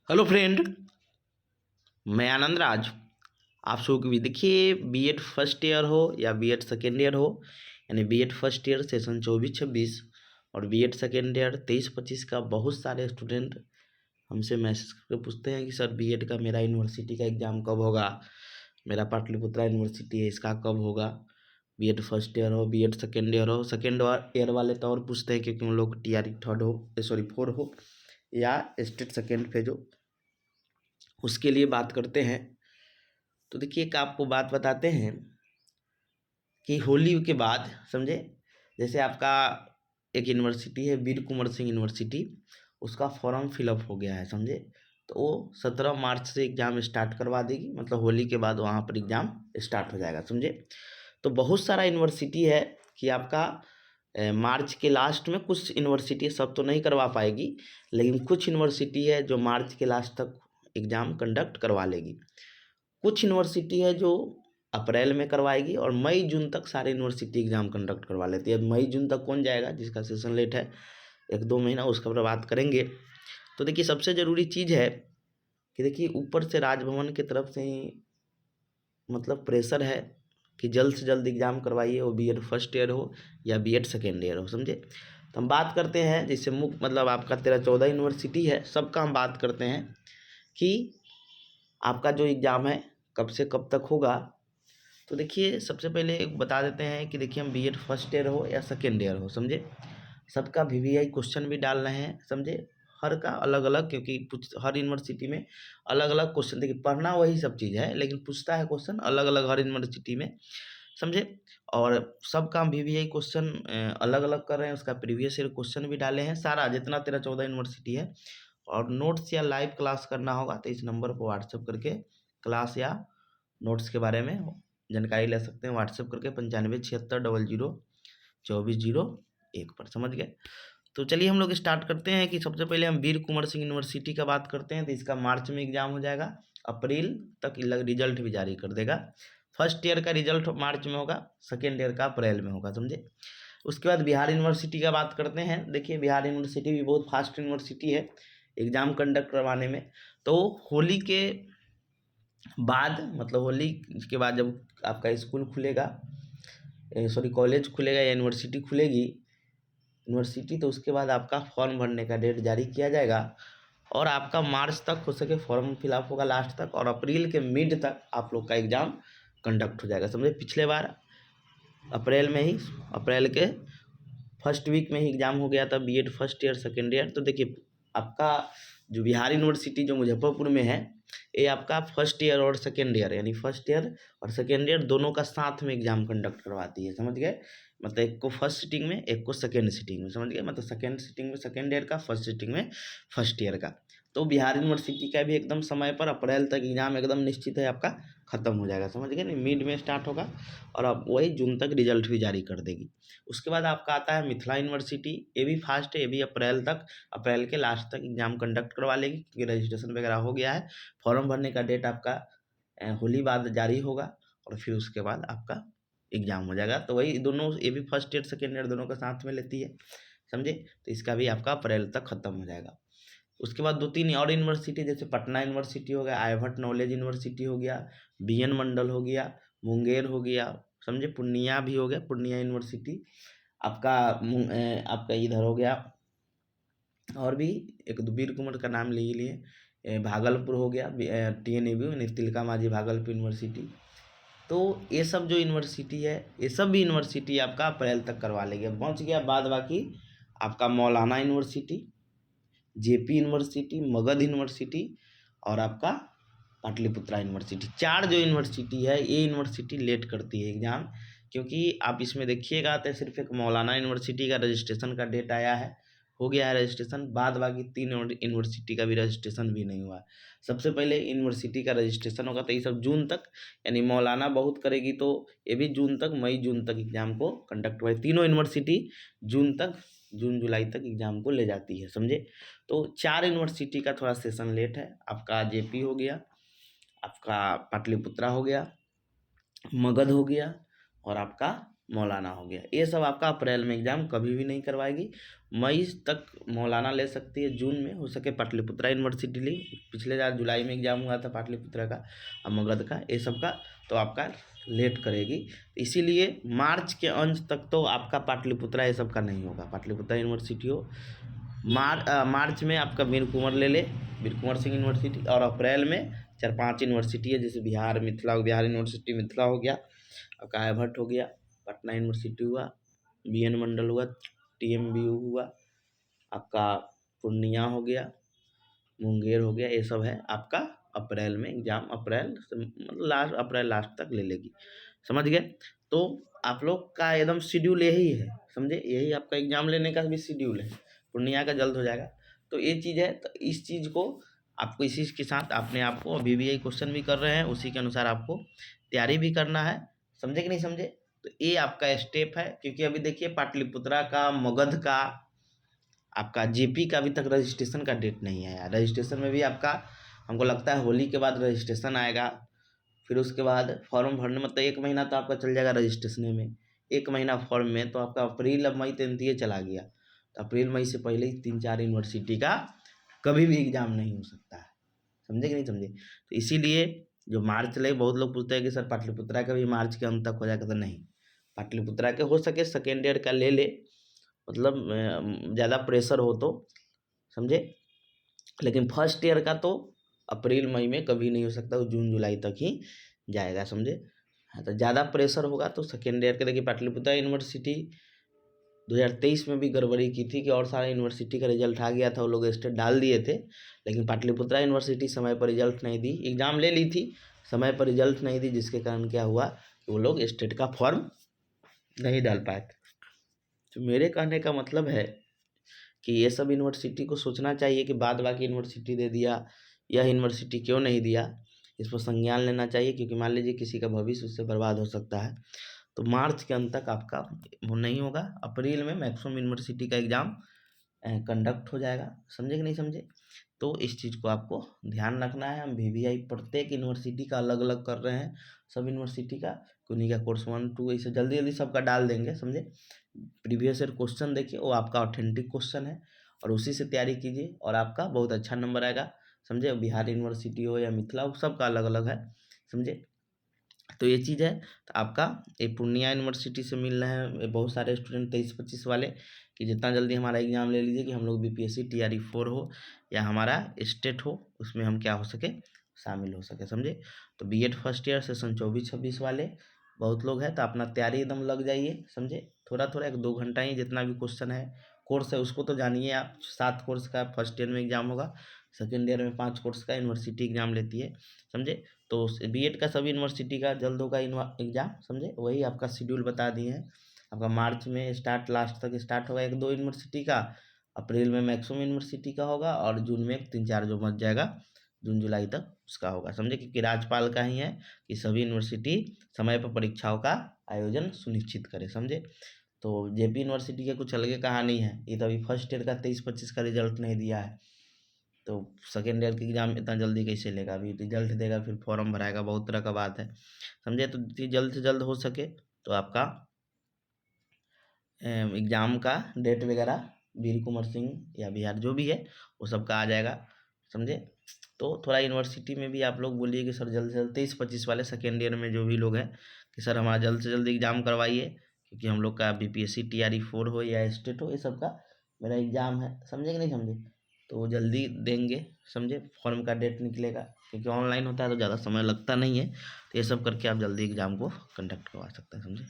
Hello friend, मैं आनंद राज। आप सबको भी देखिए, बीएड फर्स्ट ईयर हो या बीएड सेकेंड ईयर हो, यानी बीएड फर्स्ट ईयर सेशन 24-26 और बीएड सेकेंड ईयर 23-25 का बहुत सारे स्टूडेंट हमसे मैसेज करके पूछते हैं कि सर बीएड का मेरा यूनिवर्सिटी का एग्ज़ाम कब होगा, मेरा पाटलिपुत्रा यूनिवर्सिटी है इसका कब होगा। बीएड फर्स्ट ईयर हो, बीएड सेकेंड ईयर हो, सेकेंड ईयर वाले तो और पूछते हैं क्योंकि उन लोग टीआरई थर्ड हो, सॉरी 4 हो या स्टेट सेकेंड फेज हो, उसके लिए बात करते हैं। तो देखिए, एक आपको बात बताते हैं कि होली के बाद समझे, जैसे आपका एक यूनिवर्सिटी है वीर कुंवर सिंह यूनिवर्सिटी, उसका फॉर्म फिलअप हो गया है समझे। तो वो 17 मार्च से एग्ज़ाम स्टार्ट करवा देगी, मतलब होली के बाद वहाँ पर एग्ज़ाम स्टार्ट हो जाएगा समझे। तो बहुत सारा यूनिवर्सिटी है कि आपका मार्च के लास्ट में, कुछ यूनिवर्सिटी सब तो नहीं करवा पाएगी, लेकिन कुछ यूनिवर्सिटी है जो मार्च के लास्ट तक एग्ज़ाम कंडक्ट करवा लेगी। कुछ यूनिवर्सिटी है जो अप्रैल में करवाएगी और मई जून तक सारे यूनिवर्सिटी एग्ज़ाम कंडक्ट करवा लेती है। मई जून तक कौन जाएगा, जिसका सेशन लेट है 1-2 महीना, उसका पर बात करेंगे। तो देखिए, सबसे ज़रूरी चीज़ है कि देखिए ऊपर से राजभवन की तरफ से ही मतलब प्रेशर है कि जल्द से जल्द एग्ज़ाम करवाइए, वो बीएड फर्स्ट ईयर हो या बीएड सेकेंड ईयर हो समझे। तो हम बात करते हैं, जैसे मुख्य मतलब आपका 13-14 यूनिवर्सिटी है, सबका हम बात करते हैं कि आपका जो एग्ज़ाम है कब से कब तक होगा। तो देखिए, सबसे पहले एक बता देते हैं कि देखिए हम बीएड फर्स्ट ईयर हो या सेकेंड ईयर हो समझे, सबका वीवीआई क्वेश्चन भी डाल रहे हैं समझे। हर का अलग अलग, क्योंकि हर यूनिवर्सिटी में अलग अलग क्वेश्चन, देखिए पढ़ना वही सब चीज़ है लेकिन पूछता है क्वेश्चन अलग अलग हर यूनिवर्सिटी में समझे। और सबका हम वीवीआई क्वेश्चन अलग अलग कर रहे हैं, उसका प्रीवियस ईयर क्वेश्चन भी डाले हैं सारा, जितना 13-14 यूनिवर्सिटी है। और नोट्स या लाइव क्लास करना होगा तो इस नंबर पर व्हाट्सएप करके क्लास या नोट्स के बारे में जानकारी ले सकते हैं, व्हाट्सएप करके 9576002401 पर, समझ गए। तो चलिए हम लोग स्टार्ट करते हैं कि सबसे पहले हम वीर कुंवर सिंह यूनिवर्सिटी का बात करते हैं। तो इसका मार्च में एग्जाम हो जाएगा, अप्रैल तक रिजल्ट भी जारी कर देगा। फर्स्ट ईयर का रिजल्ट मार्च में होगा, सेकेंड ईयर का अप्रैल में होगा समझे। उसके बाद बिहार यूनिवर्सिटी का बात करते हैं। देखिए, बिहार यूनिवर्सिटी भी बहुत फास्ट यूनिवर्सिटी है एग्ज़ाम कंडक्ट करवाने में। तो होली के बाद, मतलब होली के बाद जब आपका स्कूल खुलेगा, सॉरी कॉलेज खुलेगा या यूनिवर्सिटी खुलेगी यूनिवर्सिटी, तो उसके बाद आपका फॉर्म भरने का डेट जारी किया जाएगा और आपका मार्च तक हो सके फॉर्म फिलअप होगा लास्ट तक, और अप्रैल के मिड तक आप लोग का एग्ज़ाम कंडक्ट हो जाएगा समझे। पिछले बार अप्रैल में ही, अप्रैल के फर्स्ट वीक में ही एग्ज़ाम हो गया था BEd first year second year. तो देखिए, आपका जो बिहार यूनिवर्सिटी जो मुजफ्फरपुर में है, ये आपका फर्स्ट ईयर और सेकेंड ईयर, यानी फर्स्ट ईयर और सेकेंड ईयर दोनों का साथ में एग्ज़ाम कंडक्ट करवाती है, समझ गए। मतलब एक को फर्स्ट सिटिंग में, एक को सेकेंड सिटिंग में, समझ गए। मतलब सेकेंड सिटिंग में सेकेंड ईयर का, फर्स्ट सिटिंग में फर्स्ट ईयर का। तो बिहार यूनिवर्सिटी का भी एकदम समय पर अप्रैल तक एग्ज़ाम एकदम निश्चित है आपका ख़त्म हो जाएगा, समझ गए नहीं। मिड में स्टार्ट होगा और अब वही जून तक रिजल्ट भी जारी कर देगी। उसके बाद आपका आता है मिथिला यूनिवर्सिटी, ये भी फास्ट है, ये भी अप्रैल तक, अप्रैल के लास्ट तक एग्ज़ाम कंडक्ट करवा लेगी क्योंकि रजिस्ट्रेशन वगैरह हो गया है। फॉर्म भरने का डेट आपका होली बाद जारी होगा और फिर उसके बाद आपका एग्ज़ाम हो जाएगा। तो वही दोनों, ये भी फर्स्ट ईयर सेकेंड ईयर दोनों का साथ में लेती है समझे। तो इसका भी आपका अप्रैल तक ख़त्म हो जाएगा। उसके बाद 2-3 और यूनिवर्सिटी, जैसे पटना यूनिवर्सिटी हो गया, आर्यभट्ट नॉलेज यूनिवर्सिटी हो गया, बीएन मंडल हो गया, मुंगेर हो गया समझे, पूर्णिया भी हो गया, पूर्णिया यूनिवर्सिटी आपका, आपका इधर हो गया। और भी एक दो वीर कुंवर का नाम ले ही लिए, भागलपुर हो गया, टीएनएबयू यानी तिलका मांझी भागलपुर यूनिवर्सिटी। तो ये सब जो यूनिवर्सिटी है, ये सब भी यूनिवर्सिटी आपका अप्रैल तक करवा लेगी। अब पहुँच गया बाद बाकी आपका मौलाना university, JP university, Magadh university और आपका पाटलिपुत्रा यूनिवर्सिटी। 4 जो यूनिवर्सिटी है, ये यूनिवर्सिटी लेट करती है एग्ज़ाम, क्योंकि आप इसमें देखिएगा तो सिर्फ एक मौलाना यूनिवर्सिटी का रजिस्ट्रेशन का डेट आया है, हो गया है रजिस्ट्रेशन, बाद बाकी 3 यूनिवर्सिटी का भी रजिस्ट्रेशन भी नहीं हुआ है। सबसे पहले यूनिवर्सिटी का रजिस्ट्रेशन होगा, तो ये सब जून तक, यानी मौलाना बहुत करेगी तो ये भी जून तक, मई जून तक एग्ज़ाम को कंडक्ट हुआ है। तीनों यूनिवर्सिटी जून तक, जून जुलाई तक एग्ज़ाम को ले जाती है समझे। तो 4 यूनिवर्सिटी का थोड़ा सेशन लेट है, आपका जेपी हो गया, आपका पाटलिपुत्रा हो गया, मगध हो गया और आपका मौलाना हो गया। ये सब आपका अप्रैल में एग्जाम कभी भी नहीं करवाएगी। मई तक मौलाना ले सकती है, जून में हो सके पाटलिपुत्रा यूनिवर्सिटी ली। पिछले साल जुलाई में एग्जाम हुआ था पाटलिपुत्रा का और मगध का, ये सब का तो आपका लेट करेगी। इसीलिए मार्च के अंत तक तो आपका पाटलिपुत्रा ये सब का नहीं होगा। पाटलिपुत्रा यूनिवर्सिटी हो मार्च में आपका वीर कुंवर ले ले, वीर कुंवर सिंह यूनिवर्सिटी, और अप्रैल में 4-5 यूनिवर्सिटी है, जैसे बिहार यूनिवर्सिटी मिथिला हो गया, आपका आर्यभट्ट हो गया, पटना यूनिवर्सिटी हुआ, BN मंडल हुआ, TMBU हुआ, आपका पूर्णिया हो गया, मुंगेर हो गया। ये सब है आपका अप्रैल में एग्जाम, अप्रैल मतलब अप्रैल लास्ट तक ले लेगी। समझ गए? तो आप लोग का एकदम शेड्यूल यही है, समझे? यही आपका एग्जाम लेने का भी शेड्यूल है। पूर्णिया का जल्द हो जाएगा। तो ये चीज़ है, तो इस चीज़ को आपको इसी के साथ अपने आप को, अभी भी यही क्वेश्चन भी कर रहे हैं, उसी के अनुसार आपको तैयारी भी करना है। समझे कि नहीं समझे? तो ये आपका स्टेप है, क्योंकि अभी देखिए पाटलिपुत्रा का, मगध का, आपका जेपी का अभी तक रजिस्ट्रेशन का डेट नहीं आया। रजिस्ट्रेशन में भी आपका हमको लगता है होली के बाद रजिस्ट्रेशन आएगा। फिर उसके बाद फॉर्म भरने, मतलब 1 महीना तो आपका चल जाएगा रजिस्ट्रेशन में, 1 महीना फॉर्म में, तो आपका अप्रैल अब मई तो ये चला गया। तो अप्रैल मई से पहले ही 3-4 यूनिवर्सिटी का कभी भी एग्जाम नहीं हो सकता है। समझे कि नहीं समझे? तो इसीलिए जो मार्च लगे, बहुत लोग पूछते हैं कि सर पाटलिपुत्रा का भी मार्च के अंत तक हो जाएगा, तो नहीं, पाटलिपुत्रा के हो सके सेकेंड ईयर का ले ले, मतलब ज़्यादा प्रेशर हो तो, समझे? लेकिन फर्स्ट ईयर का तो अप्रैल मई में कभी नहीं हो सकता, वो जून जुलाई तक ही जाएगा। समझे? हाँ, तो ज़्यादा प्रेशर होगा तो सेकेंड ईयर के, देखिए पाटलिपुत्रा यूनिवर्सिटी 2023 में भी गड़बड़ी की थी कि और सारे यूनिवर्सिटी का रिजल्ट आ गया था, वो लोग स्टेट डाल दिए थे, लेकिन पाटलिपुत्रा यूनिवर्सिटी समय पर रिजल्ट नहीं दी, एग्ज़ाम ले ली थी, समय पर रिजल्ट नहीं दी, जिसके कारण क्या हुआ कि वो लोग स्टेट का फॉर्म नहीं डाल पाए थे। तो मेरे कहने का मतलब है कि ये सब यूनिवर्सिटी को सोचना चाहिए कि बाद बाकी यूनिवर्सिटी दे दिया, यह यूनिवर्सिटी क्यों नहीं दिया, इस पर संज्ञान लेना चाहिए, क्योंकि मान लीजिए किसी का भविष्य उससे बर्बाद हो सकता है। तो मार्च के अंत तक आपका वो नहीं होगा, अप्रैल में मैक्सिमम यूनिवर्सिटी का एग्ज़ाम कंडक्ट हो जाएगा। समझे कि नहीं समझे? तो इस चीज़ को आपको ध्यान रखना है। हम VVI प्रत्येक यूनिवर्सिटी का अलग अलग कर रहे हैं, सब यूनिवर्सिटी का, उन्हीं का कोर्स 1, 2 ऐसे जल्दी जल्दी सबका डाल देंगे। समझे? प्रीवियस ईयर क्वेश्चन देखिए, वो आपका ऑथेंटिक क्वेश्चन है, और उसी से तैयारी कीजिए और आपका बहुत अच्छा नंबर आएगा। समझे? बिहार यूनिवर्सिटी हो या मिथिला हो, सबका अलग अलग है। समझे? तो ये चीज़ है। तो आपका ये पूर्णिया यूनिवर्सिटी से मिल रहे हैं बहुत सारे स्टूडेंट 23-25 वाले, कि जितना जल्दी हमारा एग्ज़ाम ले लीजिए कि हम लोग BPSC TRE 4 हो या हमारा स्टेट हो, उसमें हम क्या हो सके, शामिल हो सके। समझे? तो B.Ed फर्स्ट ईयर सेशन 24-26 वाले बहुत लोग हैं, तो अपना तैयारी एकदम लग जाइए। समझे? थोड़ा थोड़ा 1-2 घंटा ही जितना भी क्वेश्चन है, कोर्स है उसको तो जानिए आप। 7 कोर्स का फर्स्ट ईयर में एग्ज़ाम होगा, सेकेंड ईयर में 5 कोर्स का यूनिवर्सिटी एग्ज़ाम लेती है। समझे? तो B.Ed का सभी यूनिवर्सिटी का जल्द होगा एग्ज़ाम। समझे? वही आपका शेड्यूल बता दिए हैं। आपका मार्च में स्टार्ट, लास्ट तक स्टार्ट होगा 1-2 यूनिवर्सिटी का, अप्रैल में मैक्सिमम यूनिवर्सिटी का होगा, और जून में 3-4 जो बच जाएगा जून जुलाई तक उसका होगा। समझे? क्योंकि राज्यपाल का ही है कि सभी यूनिवर्सिटी समय पर परीक्षाओं का आयोजन सुनिश्चित करे। समझे? तो JP यूनिवर्सिटी की कुछ अलग कहानी है, ये तो अभी फर्स्ट ईयर का 23-25 का रिजल्ट नहीं दिया है, तो सेकेंड ईयर की एग्ज़ाम इतना जल्दी कैसे लेगा? अभी रिजल्ट देगा, फिर फॉर्म भराएगा, बहुत तरह का बात है। समझे? तो जितनी जल्द से जल्द हो सके तो आपका एग्ज़ाम का डेट वगैरह वीर कुंवर सिंह या बिहार जो भी है वो सबका आ जाएगा। समझे? तो थोड़ा यूनिवर्सिटी में भी आप लोग बोलिए कि सर जल्द से जल्द 23-25 वाले सेकेंड ईयर में जो भी लोग हैं कि सर हमारा जल्द से जल्द एग्ज़ाम करवाइए, क्योंकि हम लोग का BPSC TRE 4 हो या स्टेट हो, ये सब का मेरा एग्ज़ाम है। समझे कि नहीं समझे? तो वो जल्दी देंगे। समझे? फॉर्म का डेट निकलेगा, क्योंकि ऑनलाइन होता है तो ज़्यादा समय लगता नहीं है, तो ये सब करके आप जल्दी एग्ज़ाम को कंडक्ट करवा सकते हैं। समझे?